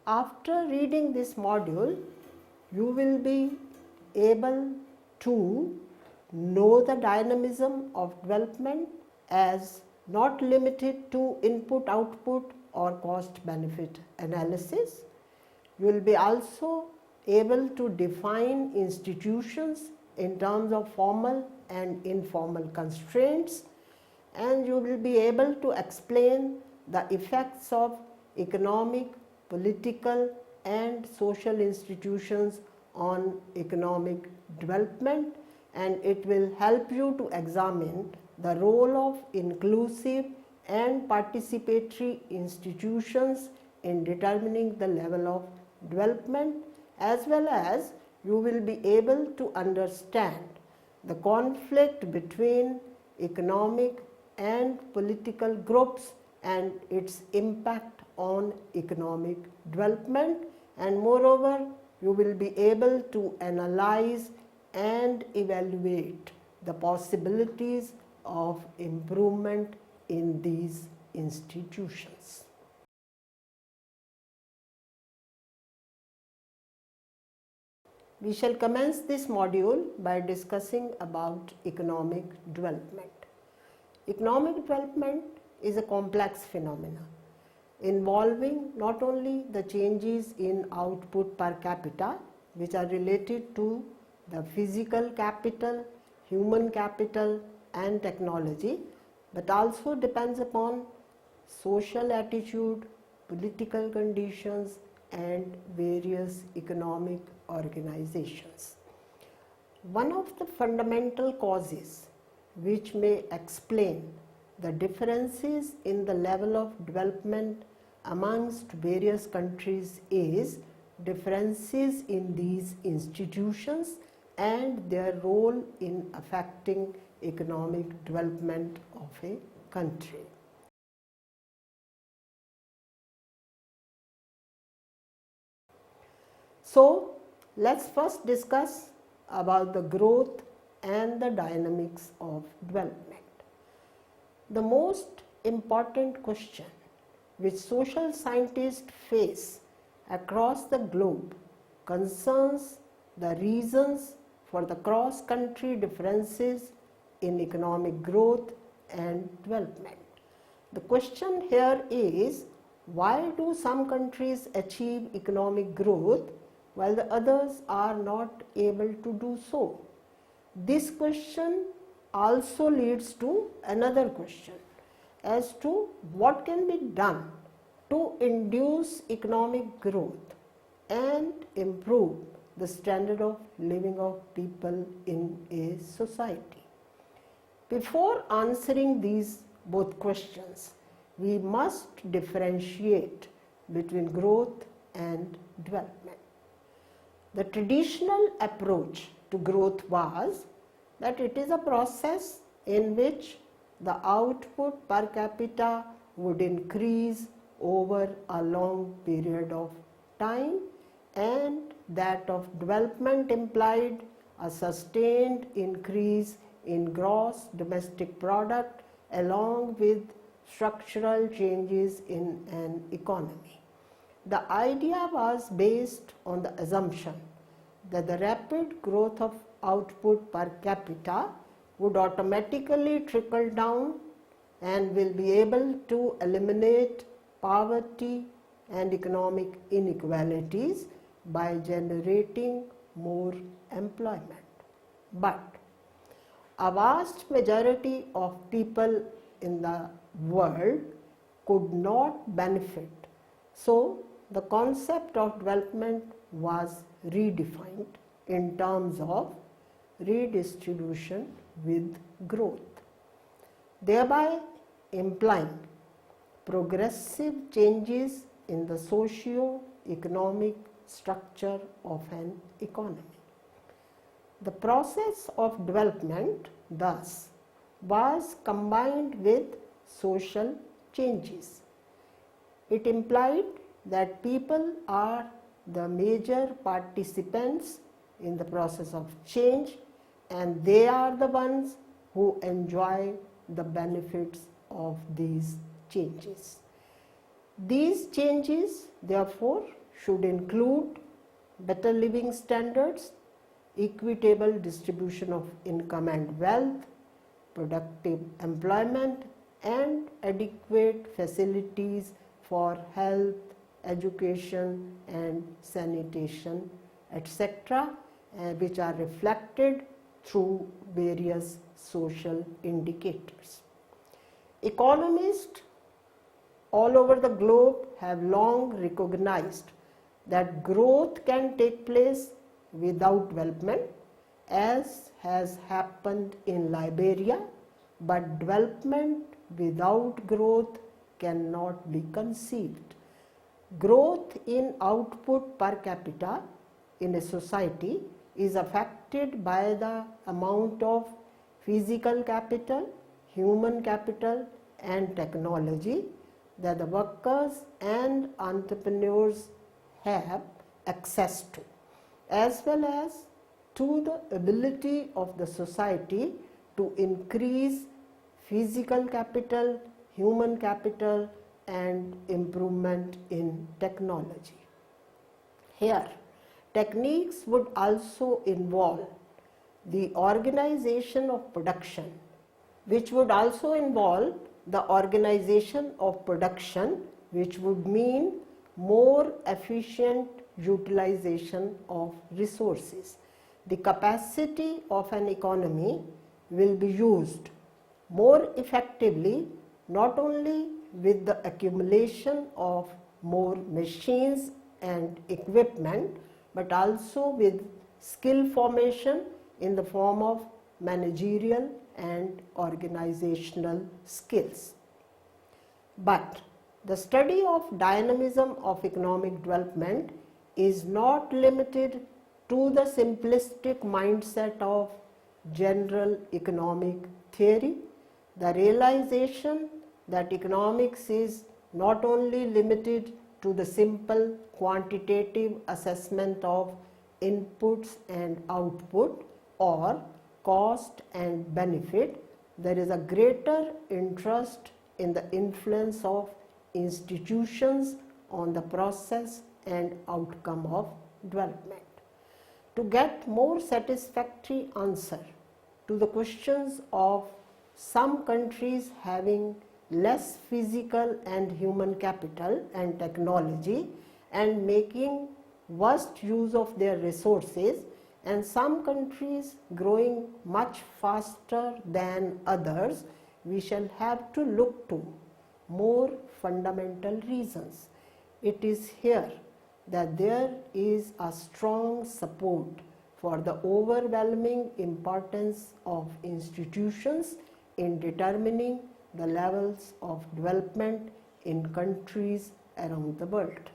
After reading this module, you will be able to know the dynamism of development as not limited to input-output or cost-benefit analysis. You will be also able to define institutions in terms of formal and informal constraints, and you will be able to explain the effects of economic, political and social institutions on economic development, and it will help you to examine the role of inclusive and participatory institutions in determining the level of development, as well as you will be able to understand the conflict between economic and political groups and its impact on economic development, and moreover you will be able to analyze and evaluate the possibilities of improvement in these institutions. We shall commence this module by discussing about economic development. Economic development is a complex phenomenon involving not only the changes in output per capita, which are related to the physical capital, human capital and technology, but also depends upon social attitude, political conditions and various economic organizations. One of the fundamental causes which may explain the differences in the level of development amongst various countries is differences in these institutions and their role in affecting economic development of a country. So, let's first discuss about the growth and the dynamics of development. The most important question which social scientists face across the globe concerns the reasons for the cross-country differences in economic growth and development. The question here is, why do some countries achieve economic growth while the others are not able to do so? This question also leads to another question as to what can be done to induce economic growth and improve the standard of living of people in a society. Before answering these both questions, we must differentiate between growth and development. The traditional approach to growth was that it is a process in which the output per capita would increase over a long period of time, and that of development implied a sustained increase in gross domestic product along with structural changes in an economy. The idea was based on the assumption that the rapid growth of output per capita would automatically trickle down and will be able to eliminate poverty and economic inequalities by generating more employment. But a vast majority of people in the world could not benefit. So the concept of development was redefined in terms of redistribution with growth, thereby implying progressive changes in the socio-economic structure of an economy. The process of development, thus, was combined with social changes. It implied that people are the major participants in the process of change, and they are the ones who enjoy the benefits of these changes. These changes, therefore, should include better living standards, equitable distribution of income and wealth, productive employment, and adequate facilities for health, education and sanitation, etc., which are reflected through various social indicators. Economists all over the globe have long recognized that growth can take place without development, as has happened in Liberia, but development without growth cannot be conceived. Growth in output per capita in a society is affected by the amount of physical capital, human capital and technology that the workers and entrepreneurs have access to, as well as to the ability of the society to increase physical capital, human capital and improvement in technology. Here, techniques would also involve the organization of production, which would also involve the organization of production, which would mean more efficient utilization of resources. The capacity of an economy will be used more effectively not only with the accumulation of more machines and equipment, but also with skill formation in the form of managerial and organizational skills. But the study of dynamism of economic development is not limited to the simplistic mindset of general economic theory. The realization that economics is not only limited to the simple quantitative assessment of inputs and output or cost and benefit, there is a greater interest in the influence of institutions on the process and outcome of development. To get more satisfactory answer to the questions of some countries having less physical and human capital and technology and making worst use of their resources, and some countries growing much faster than others, we shall have to look to more fundamental reasons. It is here that there is a strong support for the overwhelming importance of institutions in determining the levels of development in countries around the world.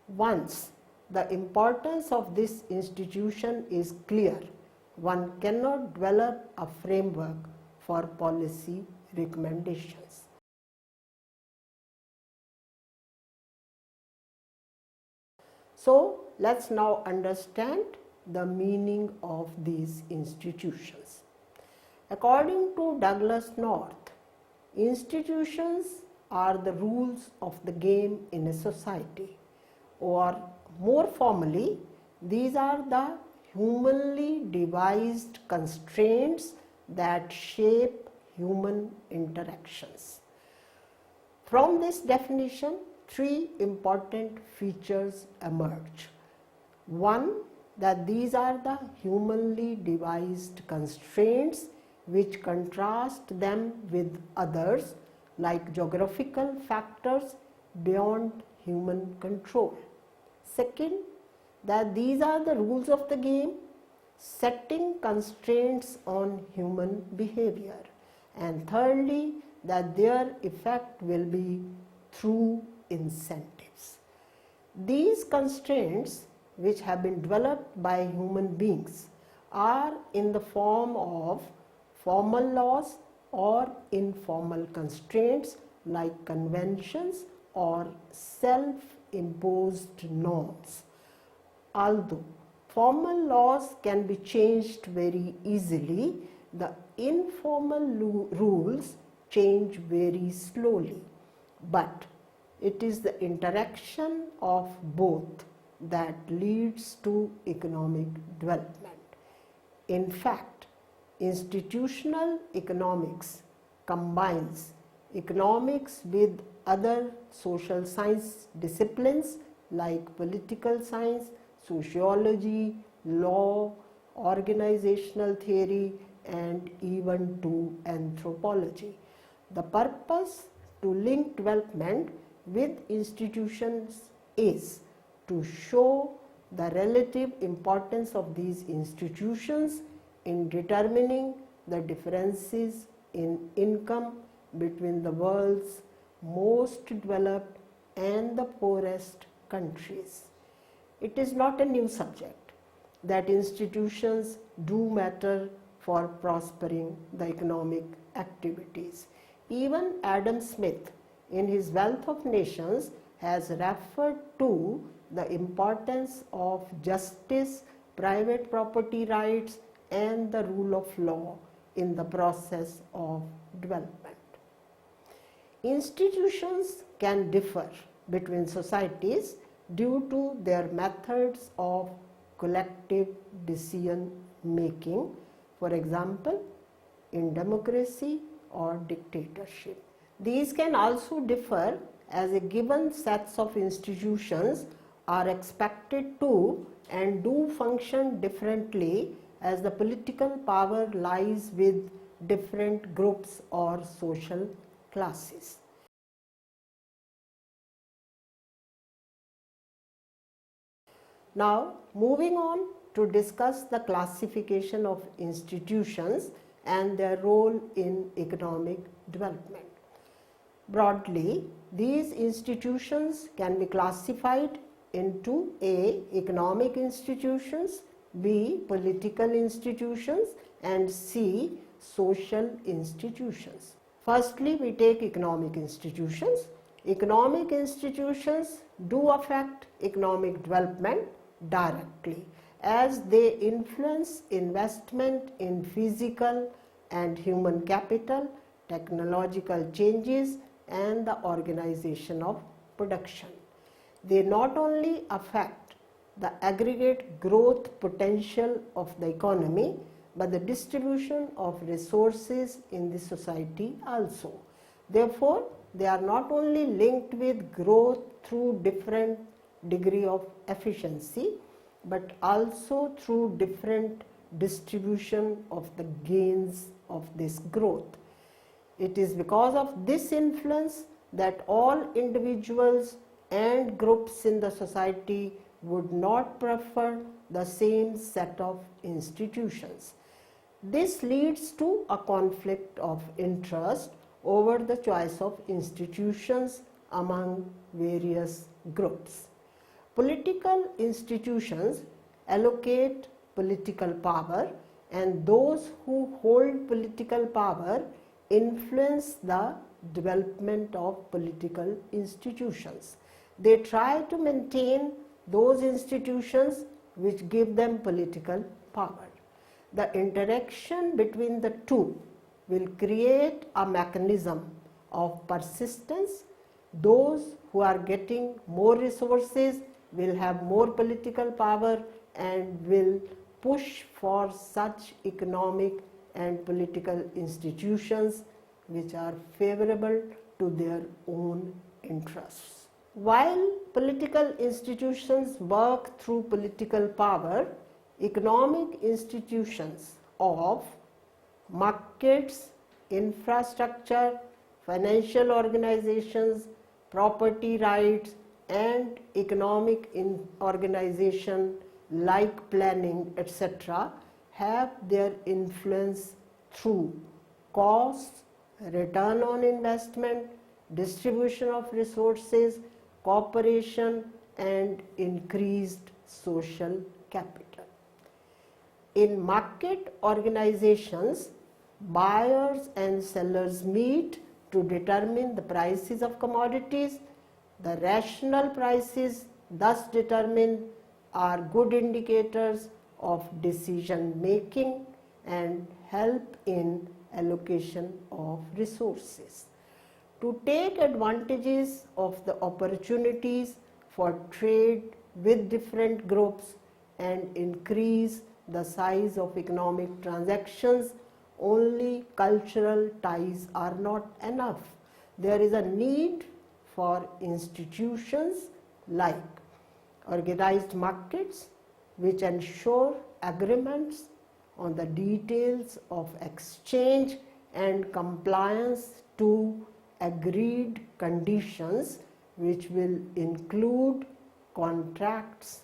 Once the importance of this institution is clear, one cannot develop a framework for policy recommendations. So, let's now understand the meaning of these institutions. According to Douglas North, institutions are the rules of the game in a society, or more formally, these are the humanly devised constraints that shape human interactions. From this definition, three important features emerge. One, that these are the humanly devised constraints which contrast them with others like geographical factors beyond human control. Second, that these are the rules of the game setting constraints on human behavior. And thirdly, that their effect will be through incentives. These constraints, which have been developed by human beings, are in the form of formal laws or informal constraints like conventions or self-imposed norms. Although formal laws can be changed very easily, the informal rules change very slowly. But It is the interaction of both that leads to economic development. In fact, institutional economics combines economics with other social science disciplines like political science, sociology, law, organizational theory, and even to anthropology. The purpose to link development with institutions is to show the relative importance of these institutions in determining the differences in income between the world's most developed and the poorest countries. It is not a new subject that institutions do matter for prospering the economic activities. Even Adam Smith, in his Wealth of Nations, has referred to the importance of justice, private property rights, and the rule of law in the process of development. Institutions can differ between societies due to their methods of collective decision making, for example, in democracy or dictatorship. These can also differ as a given sets of institutions are expected to and do function differently as the political power lies with different groups or social classes. Now, moving on to discuss the classification of institutions and their role in economic development. Broadly, these institutions can be classified into A. Economic institutions, B. Political institutions, and C. Social institutions. Firstly, we take economic institutions. Economic institutions do affect economic development directly as they influence investment in physical and human capital, technological changes, and the organization of production. They not only affect the aggregate growth potential of the economy, but the distribution of resources in the society also. Therefore, they are not only linked with growth through different degree of efficiency, but also through different distribution of the gains of this growth. It is because of this influence that all individuals and groups in the society would not prefer the same set of institutions. This leads to a conflict of interest over the choice of institutions among various groups. Political institutions allocate political power, and those who hold political power influence the development of political institutions. They try to maintain those institutions which give them political power. The interaction between the two will create a mechanism of persistence. Those who are getting more resources will have more political power and will push for such economic and political institutions which are favorable to their own interests. While political institutions work through political power, economic institutions of markets, infrastructure, financial organizations, property rights, and economic organization like planning, etc., have their influence through costs, return on investment, distribution of resources, cooperation, and increased social capital. In market organizations, buyers and sellers meet to determine the prices of commodities. The rational prices thus determined are good indicators of decision making and help in allocation of resources. to take advantages of the opportunities for trade with different groups and increase the size of economic transactions. Only cultural ties are not enough. There is a need for institutions like organized markets, which ensure agreements on the details of exchange and compliance to agreed conditions, which will include contracts,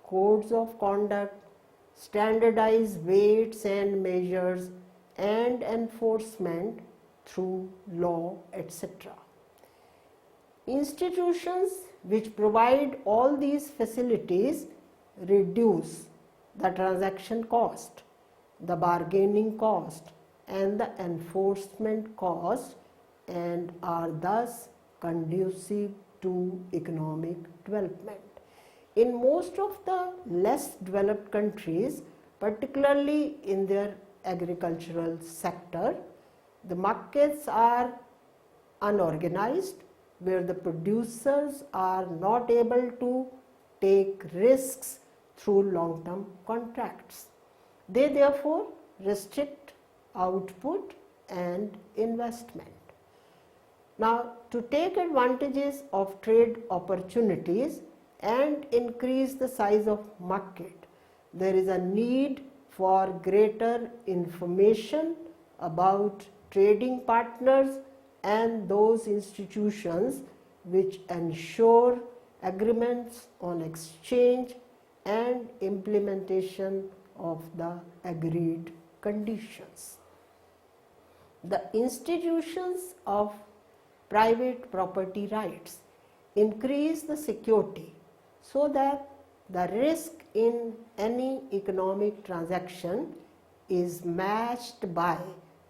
codes of conduct, standardized weights and measures, and enforcement through law, etc. Institutions which provide all these facilities reduce the transaction cost, the bargaining cost, and the enforcement cost, and are thus conducive to economic development. In most of the less developed countries, particularly in their agricultural sector, the markets are unorganized, where the producers are not able to take risks through long-term contracts. They therefore restrict output and investment. Now, to take advantages of trade opportunities and increase the size of market, there is a need for greater information about trading partners and those institutions which ensure agreements on exchange and implementation of the agreed conditions. The institutions of private property rights increase the security so that the risk in any economic transaction is matched by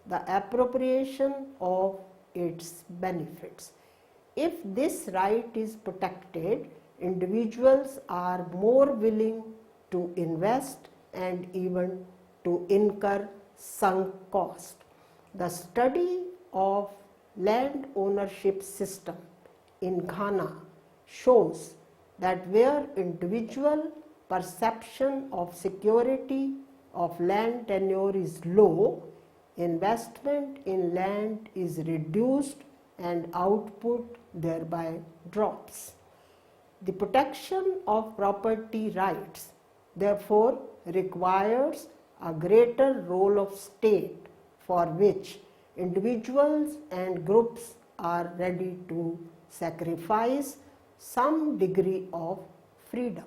the appropriation of its benefits. If this right is protected, individuals are more willing to invest and even to incur sunk cost. The study of land ownership system in Ghana shows that where individual perception of security of land tenure is low, investment in land is reduced and output thereby drops. The protection of property rights therefore requires a greater role of state, for which individuals and groups are ready to sacrifice some degree of freedom.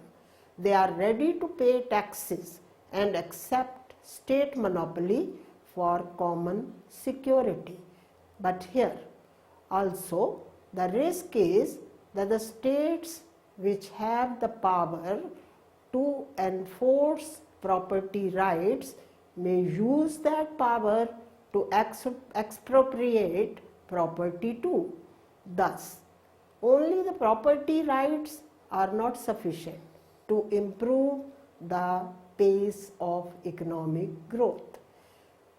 They are ready to pay taxes and accept state monopoly for common security. But here also the risk is that the states which have the power to enforce property rights may use that power to expropriate property too. Thus, only the property rights are not sufficient to improve the pace of economic growth.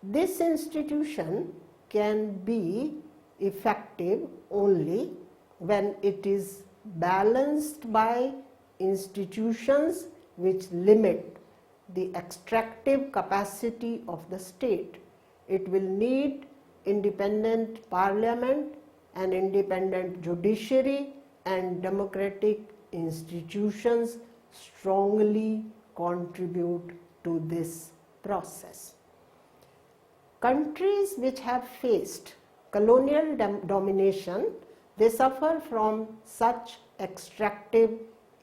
This institution can be effective only when it is balanced by institutions which limit the extractive capacity of the state. It will need independent parliament, an independent judiciary, and democratic institutions strongly contribute to this process. Countries which have faced colonial domination, they suffer from such extractive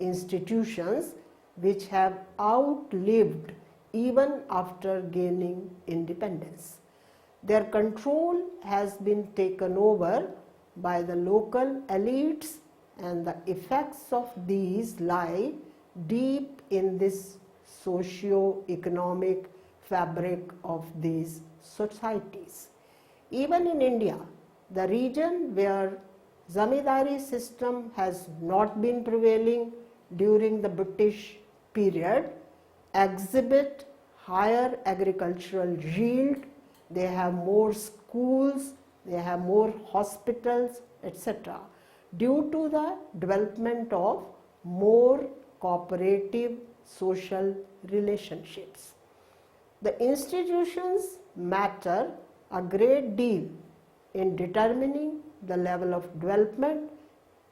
institutions which have outlived even after gaining independence. Their control has been taken over by the local elites, and the effects of these lie deep in this socio-economic fabric of these societies. Even in India, the region where zamindari system has not been prevailing during the British period exhibit higher agricultural yield. They have more schools, they have more hospitals, etc., due to the development of more cooperative social relationships. The institutions matter a great deal in determining the level of development,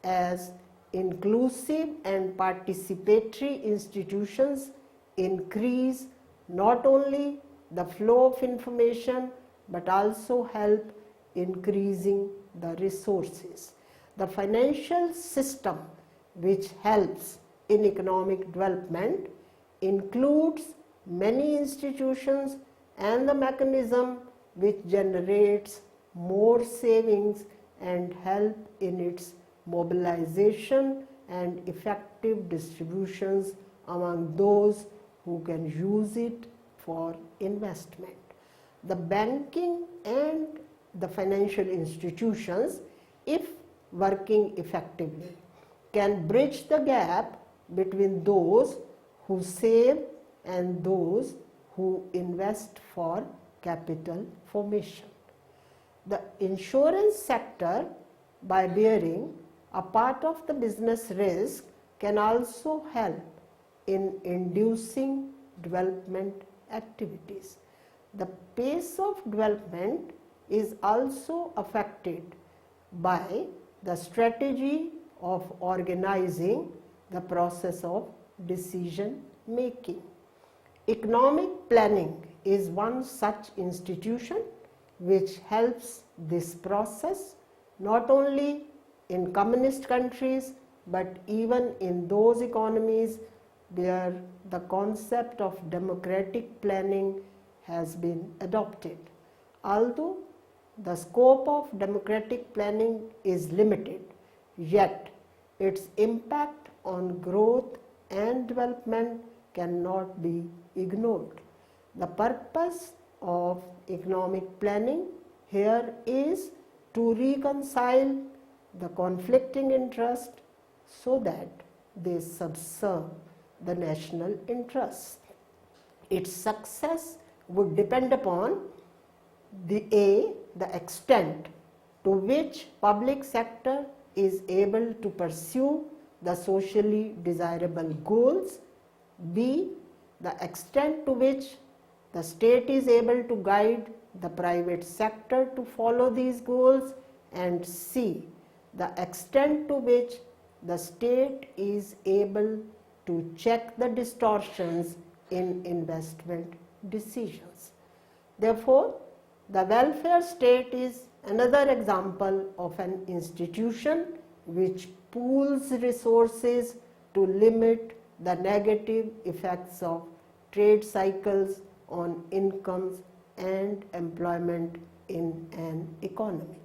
as inclusive and participatory institutions increase not only the flow of information but also help increasing the resources. The financial system which helps in economic development includes many institutions and the mechanism which generates more savings and help in its mobilization and effective distributions among those who can use it for investment. The banking and the financial institutions, if working effectively, can bridge the gap between those who save and those who invest for capital formation. The insurance sector, by bearing a part of the business risk, can also help in inducing development activities. The pace of development is also affected by the strategy of organizing the process of decision making. Economic planning is one such institution which helps this process not only in communist countries but even in those economies where the concept of democratic planning has been adopted. Although the scope of democratic planning is limited, yet its impact on growth and development cannot be ignored. The purpose of economic planning here is to reconcile the conflicting interests so that they subserve the national interest. Its success would depend upon the extent to which public sector is able to pursue the socially desirable goals, b, the extent to which the state is able to guide the private sector to follow these goals, and c, the extent to which the state is able to check the distortions in investment decisions. Therefore, the welfare state is another example of an institution which pools resources to limit the negative effects of trade cycles on incomes and employment in an economy.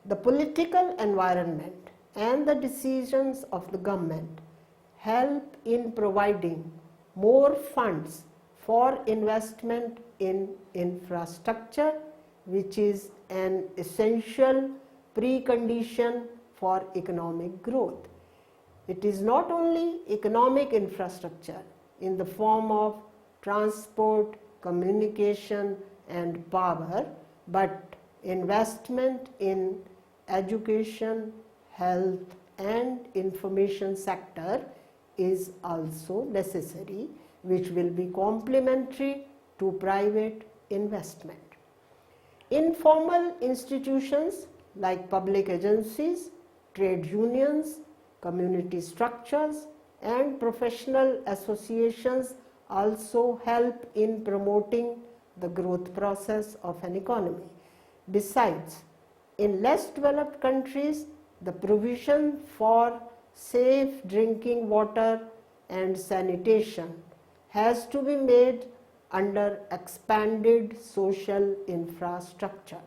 The political environment and the decisions of the government help in providing more funds for investment in infrastructure, which is an essential precondition for economic growth. It is not only economic infrastructure in the form of transport, communication and power, but investment in education, health and information sector is also necessary, which will be complementary to private investment. Informal institutions like public agencies, trade unions, community structures and professional associations also help in promoting the growth process of an economy. Besides, in less developed countries, the provision for safe drinking water and sanitation has to be made under expanded social infrastructure.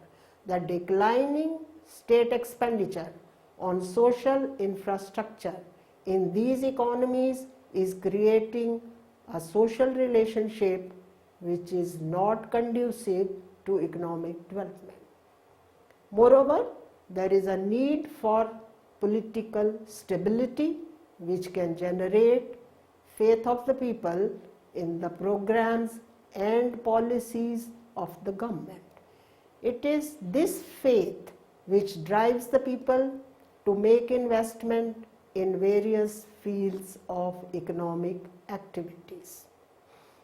The declining state expenditure on social infrastructure in these economies is creating a social relationship which is not conducive to economic development. Moreover, there is a need for political stability which can generate faith of the people in the programs and policies of the government. It is this faith which drives the people to make investment in various fields of economic activities.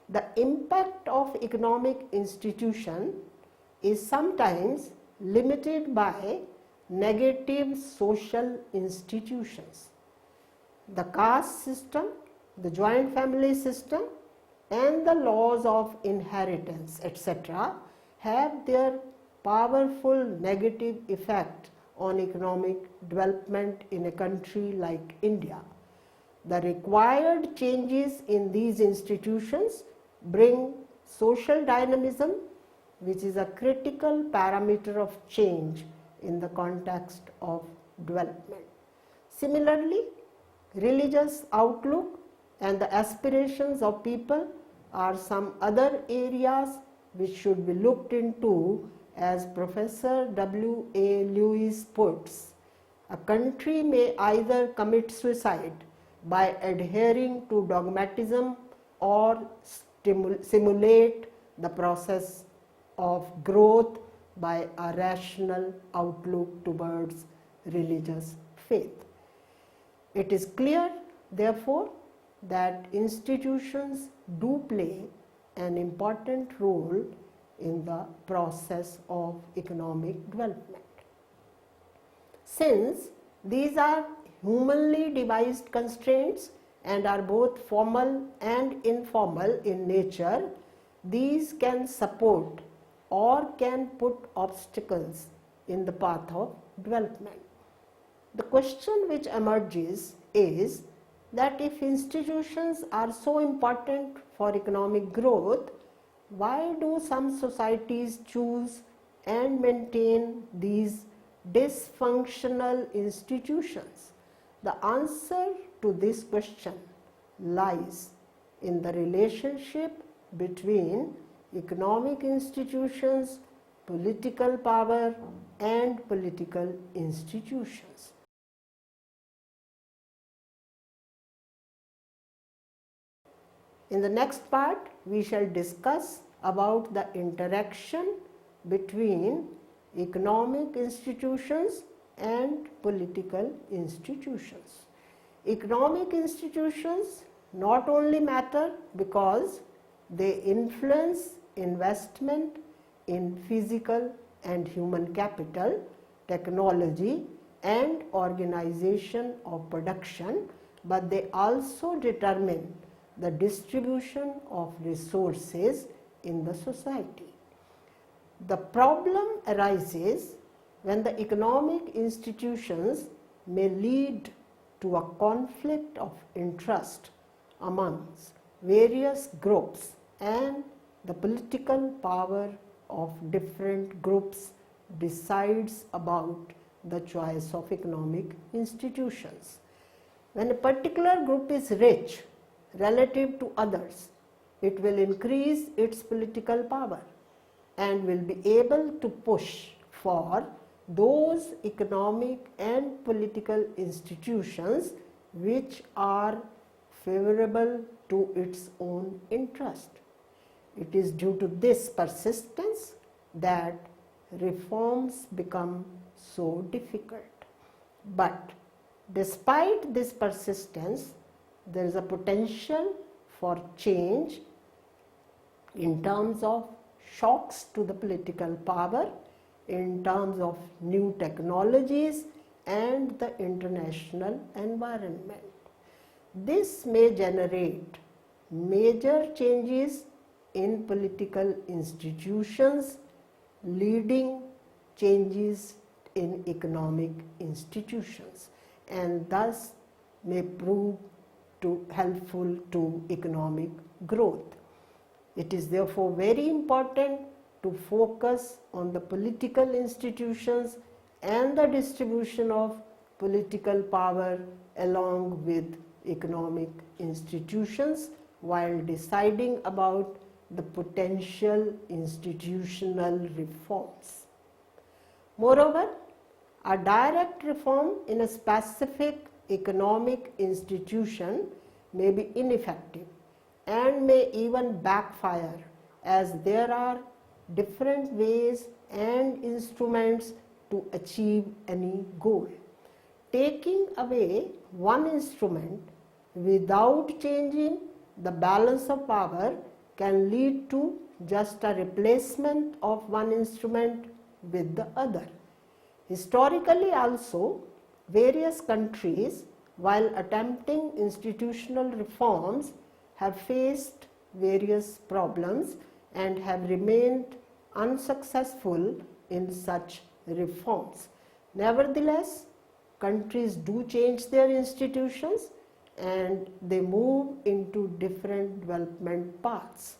The impact of economic institution is sometimes limited by negative social institutions. The caste system, the joint family system, and the laws of inheritance, etc., have their powerful negative effect on economic development in a country like India. The required changes in these institutions bring social dynamism, which is a critical parameter of change in the context of development. Similarly, religious outlook and the aspirations of people are some other areas which should be looked into. As Professor W.A. Lewis puts, a country may either commit suicide by adhering to dogmatism or simulate the process of growth by a rational outlook towards religious faith. It is clear, therefore, that institutions do play an important role in the process of economic development. Since these are humanly devised constraints and are both formal and informal in nature, these can support or can put obstacles in the path of development. The question which emerges is that if institutions are so important for economic growth, why do some societies choose and maintain these dysfunctional institutions? The answer to this question lies in the relationship between economic institutions, political power, and political institutions. In the next part, we shall discuss about the interaction between economic institutions and political institutions. Economic institutions not only matter because they influence investment in physical and human capital, technology, and organization of production, but they also determine the distribution of resources in the society. The problem arises when the economic institutions may lead to a conflict of interest amongst various groups, and the political power of different groups decides about the choice of economic institutions. When a particular group is rich relative to others, it will increase its political power and will be able to push for those economic and political institutions which are favorable to its own interest. It is due to this persistence that reforms become so difficult. But despite this persistence, there is a potential for change in terms of shocks to the political power, in terms of new technologies and the international environment. This may generate major changes in political institutions, leading changes in economic institutions, and thus may prove helpful to economic growth. It is therefore very important to focus on the political institutions and the distribution of political power along with economic institutions while deciding about the potential institutional reforms. Moreover, a direct reform in a specific economic institution may be ineffective and may even backfire, as there are different ways and instruments to achieve any goal. Taking away one instrument without changing the balance of power can lead to just a replacement of one instrument with the other. Historically also, various countries, while attempting institutional reforms, have faced various problems and have remained unsuccessful in such reforms. Nevertheless, countries do change their institutions and they move into different development paths.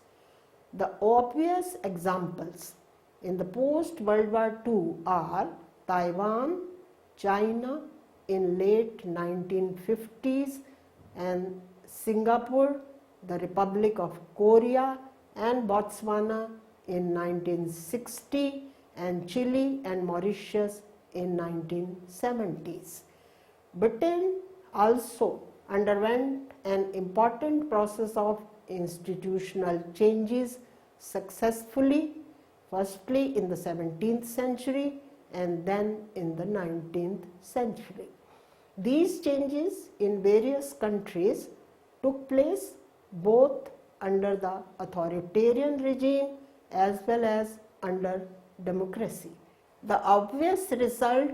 The obvious examples in the post-World War II are Taiwan, China in late 1950s, and Singapore, the Republic of Korea, and Botswana in 1960, and Chile and Mauritius in 1970s. Britain also underwent an important process of institutional changes successfully, firstly in the 17th century and then in the 19th century. These changes in various countries took place both under the authoritarian regime as well as under democracy. The obvious result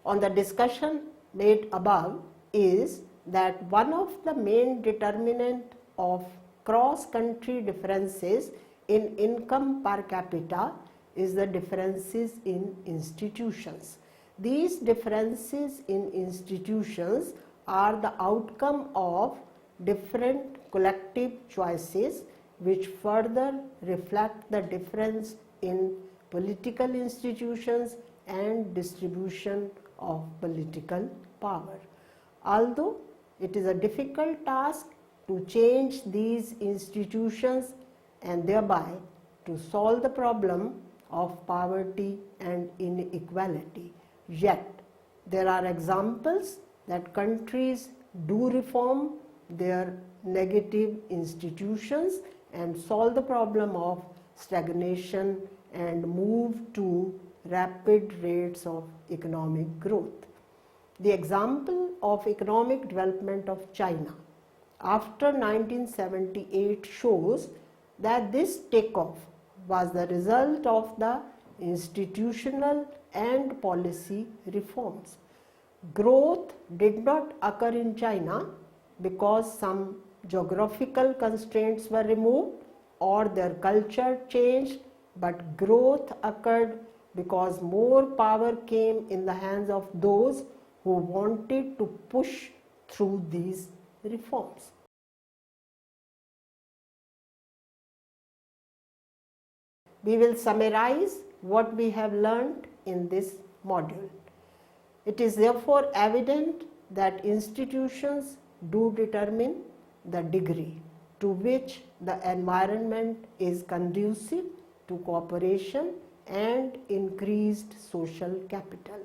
on the discussion made above is that one of the main determinant of cross-country differences in income per capita is the differences in institutions. These differences in institutions are the outcome of different collective choices which further reflect the difference in political institutions and distribution of political power. Although it is a difficult task to change these institutions and thereby to solve the problem of poverty and inequality, yet there are examples that countries do reform their negative institutions and solve the problem of stagnation and move to rapid rates of economic growth. The example of economic development of China after 1978 shows that this takeoff was the result of the institutional and policy reforms. Growth did not occur in China because some geographical constraints were removed or their culture changed, but growth occurred because more power came in the hands of those who wanted to push through these reforms. We will summarize what we have learned in this module. It is therefore evident that institutions do determine the degree to which the environment is conducive to cooperation and increased social capital.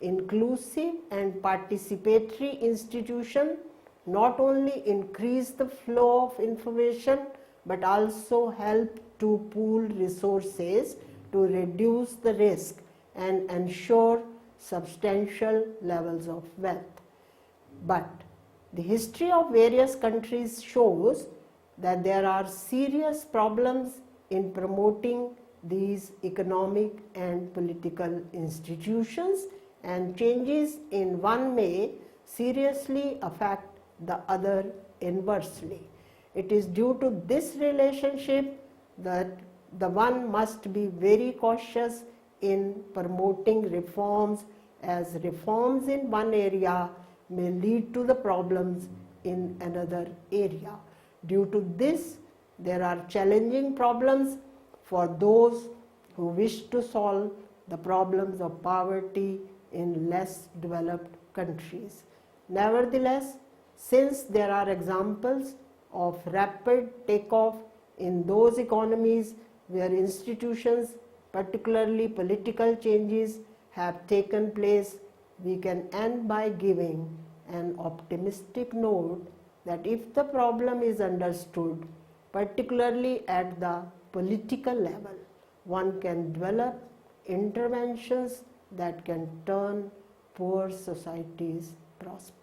Inclusive and participatory institutions not only increase the flow of information but also help to pool resources to reduce the risk and ensure substantial levels of wealth. But the history of various countries shows that there are serious problems in promoting these economic and political institutions, and changes in one may seriously affect the other inversely. It is due to this relationship that the one must be very cautious in promoting reforms, as reforms in one area may lead to the problems in another area. Due to this, there are challenging problems for those who wish to solve the problems of poverty in less developed countries. Nevertheless, since there are examples of rapid takeoff in those economies where institutions, particularly political changes, have taken place, we can end by giving an optimistic note that if the problem is understood, particularly at the political level, one can develop interventions that can turn poor societies prosperous.